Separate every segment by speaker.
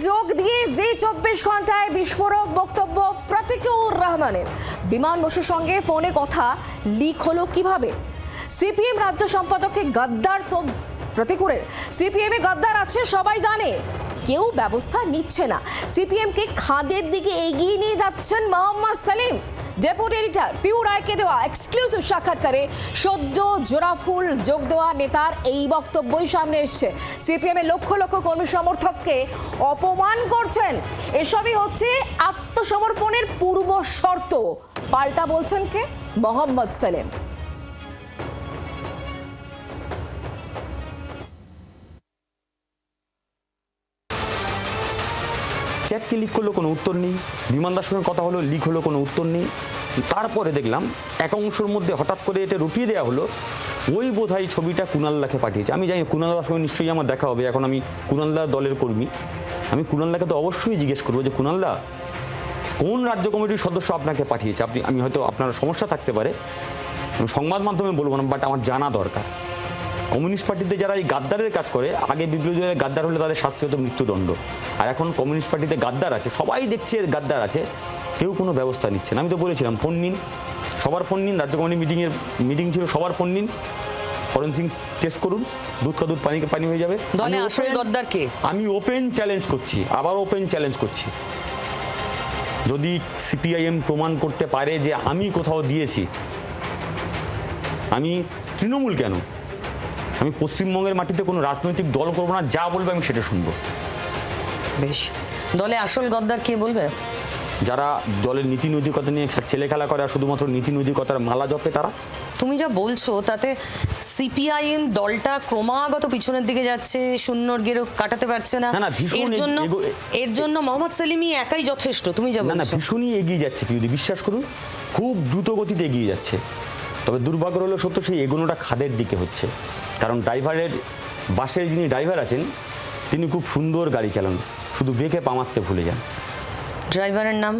Speaker 1: যোগ দিয়ে জি 24 ঘন্টায় বিস্ফোরক বক্তব্য প্রতীকুর রহমানের। বিমান বসুর সঙ্গে ফোনে কথা লিক হলো কিভাবে? সিপিএম রাজ্য সম্পাদককে গাদ্দার তো প্রতীকুরের। সিপিএম এ গাদ্দার আছে সবাই জানে, কেউ ব্যবস্থা নিচ্ছে না। সিপিএম কে খাদের দিকে এগিয়ে নিয়ে যাচ্ছেন মোহাম্মদ সেলিম। ডেপুটি এডিটর পিউ রায়কে দেওয়া এক্সক্লুসিভ সাক্ষাৎকারে সদ্য জোড়াফুল যোগ দেওয়া নেতার এই বক্তব্যই সামনে এসছে। সিপিএম এর লক্ষ লক্ষ কর্মী সমর্থককে অপমান করছেন, এসবই হচ্ছে আত্মসমর্পণের পূর্ব শর্ত। পাল্টা বলছেন কে? মোহাম্মদ সেলিম।
Speaker 2: চ্যাটকে লিক করলো, কোনো উত্তর নেই। বিমান দাসের কথা হলো, লিক হলো, কোনো উত্তর নেই। তারপরে দেখলাম এক অংশের মধ্যে হঠাৎ করে এটা রটিয়ে দেওয়া হলো, ওই বোধহয় ছবিটা কুণালদাকে পাঠিয়েছে। আমি জানি কুণালদার সঙ্গে নিশ্চয়ই আমার দেখা হবে, এখন আমি কুণালদা দলের কর্মী। আমি কুণালদাকে তো অবশ্যই জিজ্ঞেস করবো যে কুণালদা, কোন রাজ্য কমিটির সদস্য আপনাকে পাঠিয়েছে? আমি হয়তো আপনার সমস্যা থাকতে পারে, আমি সংবাদ মাধ্যমে বলবো না, বাট আমার জানা দরকার। কমিউনিস্ট পার্টিতে যারা এই গাদ্দারের কাজ করে, আগে বিপ্লবী দলের গাদ্দার হলে তাদের শাস্তি হতো মৃত্যুদণ্ড, আর এখন কমিউনিস্ট পার্টিতে গাদ্দার আছে, সবাই দেখছে গাদ্দার আছে, কেউ কোনো ব্যবস্থা নিচ্ছে না। আমি তো বলেছিলাম ফোন নিন, সবার ফোন নিন, রাজ্য কমিটি মিটিং ছিল, সবার ফোন নিন, ফরেন্সিক টেস্ট করুন, দুধ কা দুধ পানিকে পানি হয়ে যাবে। আমি ওপেন চ্যালেঞ্জ করছি, আবার ওপেন চ্যালেঞ্জ করছি, যদি সিপিআইএম প্রমাণ করতে পারে যে আমি কোথাও দিয়েছি, আমি তৃণমূল কেন, আমি পশ্চিমবঙ্গের মাটিতে কোনো রাজনৈতিক দল করবো না, যা বলবে আমি সেটা শুনবো।
Speaker 3: বেশ, দলে আসল গদ্দার কে বলবে?
Speaker 2: যারা দলের নীতি নৈতিকতা নিয়ে ছেলে খেলা করে আর শুধুমাত্র নীতি নৈতিকতার মালা জপে তারা।
Speaker 3: তুমি যা বলছো তাতে সিপিআইএম দলটা ক্রমাগত পিছনের দিকে যাচ্ছে, শূন্যর গেরো কাটাতে পারছে না। এর জন্য মোহাম্মদ সেলিমই একাই যথেষ্ট। তুমি যা বলছো,
Speaker 2: ভীষণই এগিয়ে যাচ্ছে পিউদি, বিশ্বাস করুন, খুব দ্রুত গতিতে এগিয়ে যাচ্ছে। তবে দুর্ভাগ্য হলো সত্য, সেই এগোনোটা খাদের দিকে হচ্ছে। কারণ ড্রাইভারের, বাসের যিনি ড্রাইভার আছেন, তিনি খুব সুন্দর গাড়ি চালান, শুধু ব্রেকে পা মারতে ভুলে যান।
Speaker 3: ড্রাইভারের নাম?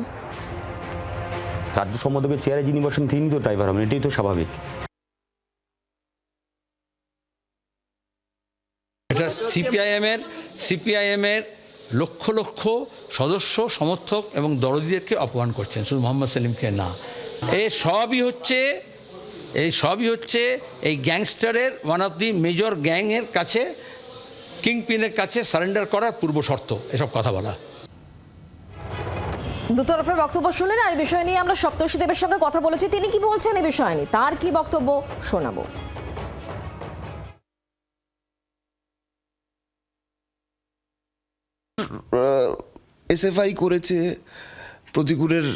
Speaker 2: রাজ্য সম্পাদকের চেয়ারে যিনি বসেন তিনি তো ড্রাইভার হবেন, এটাই তো স্বাভাবিক।
Speaker 4: এটা সিপিআইএমের লক্ষ লক্ষ সদস্য, সমর্থক এবং দরদিদেরকে অপমান করছেন, শুধু মোহাম্মদ সেলিমকে না। এই সবই হচ্ছে এই গ্যাংস্টারের, ওয়ান অফ দি মেজর গ্যাংয়ের কাছে, কিংপিনের কাছে সারেন্ডার করার পূর্ব শর্ত এসব কথা বলা।
Speaker 1: দুতরফের বক্তব্য শুনলেন। এই বিষয় নিয়ে আমরা সপ্তর্ষি দেবের সঙ্গে কথা বলেছি, তিনি কি বলছেন এই বিষয় নিয়ে, তার কি বক্তব্য শোনাবো।
Speaker 5: এসএফআই করেছে, প্রতিকূলের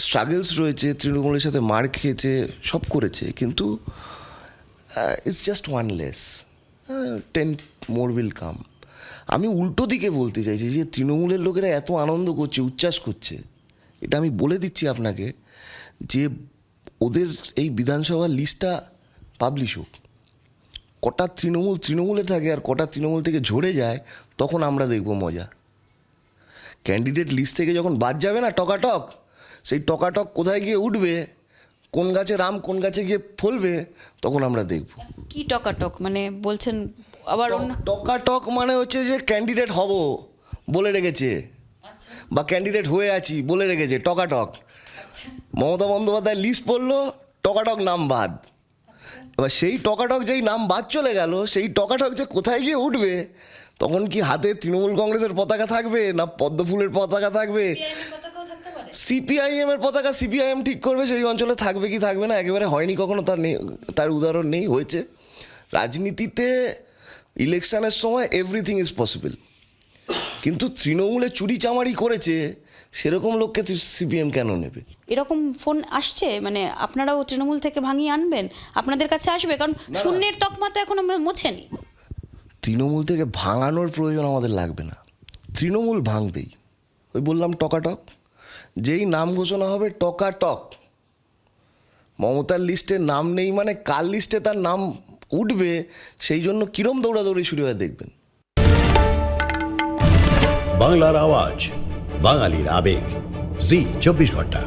Speaker 5: স্ট্রাগলস রয়েছে, তৃণমূলের সাথে মার খেয়েছে, সব করেছে, কিন্তু it's just one less, 10 more will come। আমি উল্টো দিকে বলতে চাইছি যে তৃণমূলের লোকেরা এত আনন্দ করছে, উচ্ছ্বাস করছে, এটা আমি বলে দিচ্ছি আপনাকে যে ওদের এই বিধানসভার লিস্টটা পাবলিশ হোক, কটা তৃণমূলে থাকে আর কটা তৃণমূল থেকে ঝরে যায়, তখন আমরা দেখব মজা। ক্যান্ডিডেট লিস্ট থেকে যখন বাদ যাবে না টকাটক, সেই টকাটক কোথায় গিয়ে উঠবে, কোন গাছে রাম কোন গাছে গিয়ে ফলবে, তখন আমরা দেখব।
Speaker 6: কি টকাটক মানে বলছেন? আবার
Speaker 5: টকাটক মানে হচ্ছে যে ক্যান্ডিডেট হব বলে রেখেছে, বা ক্যান্ডিডেট হয়ে আছি বলে রেখেছে, টকাটক। মমতা বন্দ্যোপাধ্যায় লিস্ট পড়লো, টকাটক নাম বাদ। এবার সেই টকাটক যেই নাম বাদ চলে গেল, সেই টকাটক যে কোথায় গিয়ে উঠবে, তখন কি হাতে তৃণমূল কংগ্রেসের পতাকা থাকবে, না পদ্মফুলের পতাকা থাকবে? সিপিআইএমের পতাকা সিপিআইএম ঠিক করবে সেই অঞ্চলে থাকবে কি থাকবে না, একেবারে হয়নি কখনো, তার উদাহরণ নেই, হয়েছে। রাজনীতিতে ইলেকশনের সময় এভরিথিং ইজ পসিবল, কিন্তু তৃণমূলে চুরি চামারি করেছে সেরকম লোককে সিপিএম কেন নেবে?
Speaker 6: এরকম ফোন আসছে, মানে আপনারাও তৃণমূল থেকে ভাঙিয়ে আনবেন, আপনাদের কাছে আসবে? কারণ শূন্যের তকমা তো এখনো মোছেনি।
Speaker 5: তৃণমূল থেকে ভাঙানোর প্রয়োজন আমাদের লাগবে না, তৃণমূল ভাঙবেই। ওই বললাম টকাটক, যেই নাম ঘোষণা হবে টকাটক। মমতার লিস্টে নাম নেই মানে কার লিস্টে তার নাম উঠবে, সেই জন্য কিরম দৌড়াদৌড়ি শুরু হয় দেখবেন।
Speaker 7: বাংলার আওয়াজ, বাঙালির আবেগ, জি 24 ঘন্টা।